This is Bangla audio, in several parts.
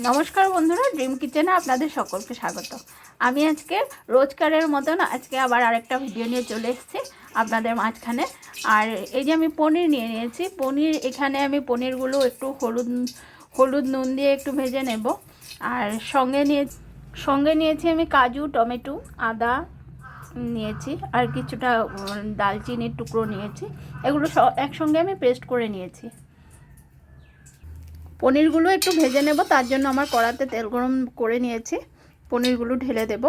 নমস্কার বন্ধুরা, ড্রিম কিচেনে আপনাদের সকলকে স্বাগত। আমি আজকে রোজকারের মতন আজকে আবার আরেকটা ভিডিও নিয়ে চলে এসেছি আপনাদের মাঝখানে। আর এই যে আমি পনির নিয়ে নিয়েছি। পনির এখানে আমি পনিরগুলো একটু হলুদ নুন দিয়ে একটু ভেজে নেব। আর সঙ্গে নিয়েছি আমি কাজু, টমেটো, আদা নিয়েছি, আর কিছুটা দালচিনির টুকরো নিয়েছি। এগুলো একসঙ্গে আমি পেস্ট করে নিয়েছি। পনিরগুলো একটু ভেজে নেব, তার জন্য আমার কড়াতে তেল গরম করে নিয়েছি। পনিরগুলো ঢেলে দেব।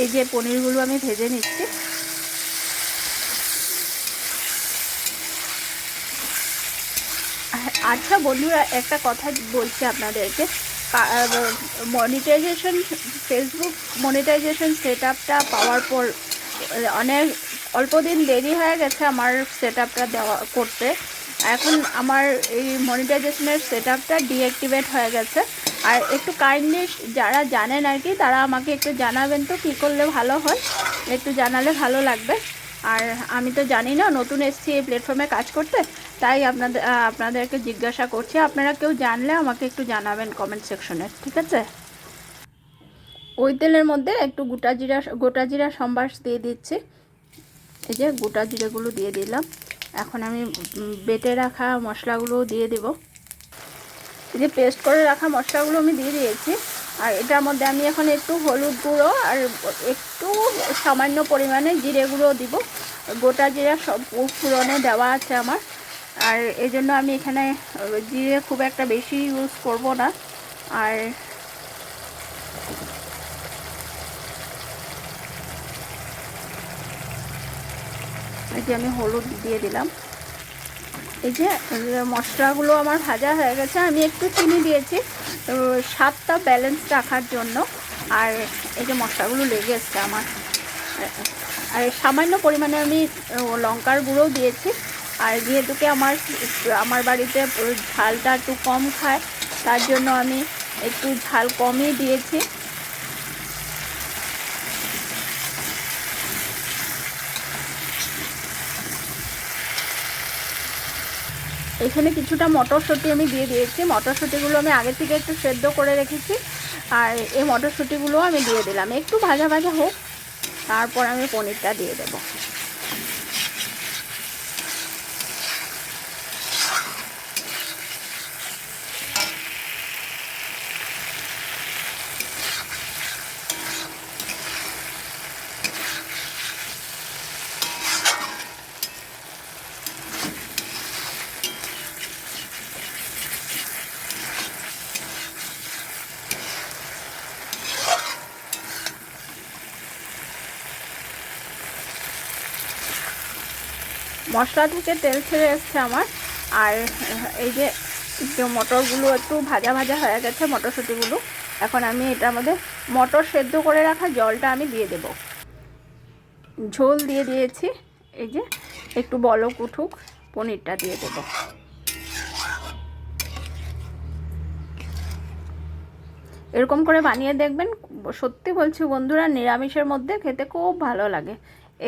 এই যে পনিরগুলো আমি ভেজে নিচ্ছি। আচ্ছা বন্ধুরা, একটা কথা বলছি আপনাদেরকে। মনিটাইজেশন, ফেসবুক মনিটাইজেশন সেট আপটা পাওয়ার পর অনেক অল্প দিন দেরি হয়ে গেছে আমার সেট আপটা করতে। এখন আমার এই মনিটাইজেশনের সেট আপটা ডিঅ্যাক্টিভেট হয়ে গেছে। আর একটু কাইন্ডলি যারা জানেন আর কি, তারা আমাকে একটু জানাবেন তো কী করলে ভালো হয়। একটু জানালে ভালো লাগবে। আর আমি তো জানি না, নতুন এসেছি এই প্ল্যাটফর্মে কাজ করতে, তাই আপনাদেরকে জিজ্ঞাসা করছি। আপনারা কেউ জানলে আমাকে একটু জানাবেন কমেন্ট সেকশনে, ঠিক আছে? ওই তেলের মধ্যে একটু গোটা জিরা সম্বাস দিয়ে দিচ্ছি। এই যে গোটা জিরেগুলো দিয়ে দিলাম। এখন আমি বেটে রাখা মশলাগুলো দিয়ে দেব। এই যে পেস্ট করে রাখা মশলাগুলো আমি দিয়ে দিয়েছি। আর এটার মধ্যে আমি এখন একটু হলুদ গুঁড়ো আর একটু সামান্য পরিমাণে জিরে গুঁড়ো দিব। গোটা জিরা সব ফোড়নে দেওয়া আছে আমার। আর এই জন্য আমি এখানে জিরে খুব একটা বেশি ইউজ করব না। আর এই যে আমি হলুদ দিয়ে দিলাম। এই যে মশলাগুলো আমার ভাজা হয়ে গেছে। আমি একটু চিনি দিয়েছি স্বাদটা ব্যালেন্স রাখার জন্য। আর এই যে মশলাগুলো লেগে এসছে আমার। আর সামান্য পরিমাণে আমি লঙ্কার গুঁড়ো দিয়েছি। আর যেহেতু আমার বাড়িতে ঝালটা একটু কম খায়, তার জন্য আমি একটু ঝাল কমই দিয়েছি। এখানে কিছুটা মটরশুঁটি আমি দিয়ে দিয়েছি। মটরশুঁটিগুলো আমি আগে থেকে একটু সেদ্ধ করে রেখেছি। আর এই মটরশুঁটিগুলো আমি দিয়ে দিলাম। একটু ভাজা ভাজা হোক, তারপর আমি পনিরটা দিয়ে দেব। মশলা থেকে তেল ছেড়ে এসছে আমার। আর এই যে মটরগুলো একটু ভাজা ভাজা হয়ে গেছে, মটরশুঁটিগুলো। এখন আমি এটার মধ্যে মটর সেদ্ধ করে রাখা জলটা আমি দিয়ে দেব। ঝোল দিয়ে দিয়েছি। এই যে একটু বলক উঠুক, পনিরটা দিয়ে দেব। এরকম করে বানিয়ে দেখবেন। সত্যি বলছি বন্ধুরা, নিরামিষের মধ্যে খেতে খুব ভালো লাগে।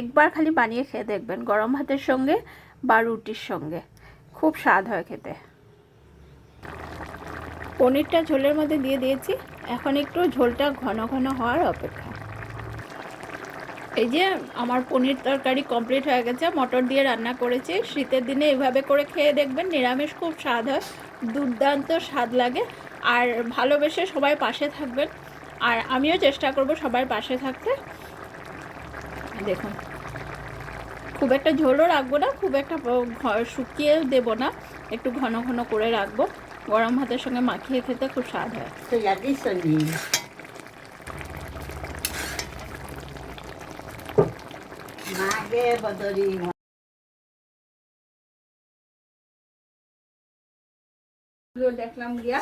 একবার খালি বানিয়ে খেয়ে দেখবেন, গরম ভাতের সঙ্গে বা রুটির সঙ্গে খুব স্বাদ হয় খেতে। পনিরটা ঝোলের মধ্যে দিয়ে দিয়েছি। এখন একটু ঝোলটা ঘন ঘন হওয়ার অপেক্ষা। এই যে আমার পনির তরকারি কমপ্লিট হয়ে গেছে। মটর দিয়ে রান্না করেছি। শীতের দিনে এইভাবে করে খেয়ে দেখবেন, নিরামিষ খুব স্বাদ হয়, দুর্দান্ত স্বাদ লাগে। আর ভালোবেসে সবাই পাশে থাকবেন। আর আমিও চেষ্টা করব সবার পাশে থাকতে। দেখুন, খুব একটা ঝোলও রাখবো না, খুব একটা শুকিয়ে দেব না, একটু ঘন ঘন করে রাখবো। গরম ভাতের সঙ্গে মাখিয়ে খেতে খুব স্বাদ হয়। তো দেখলাম গিয়া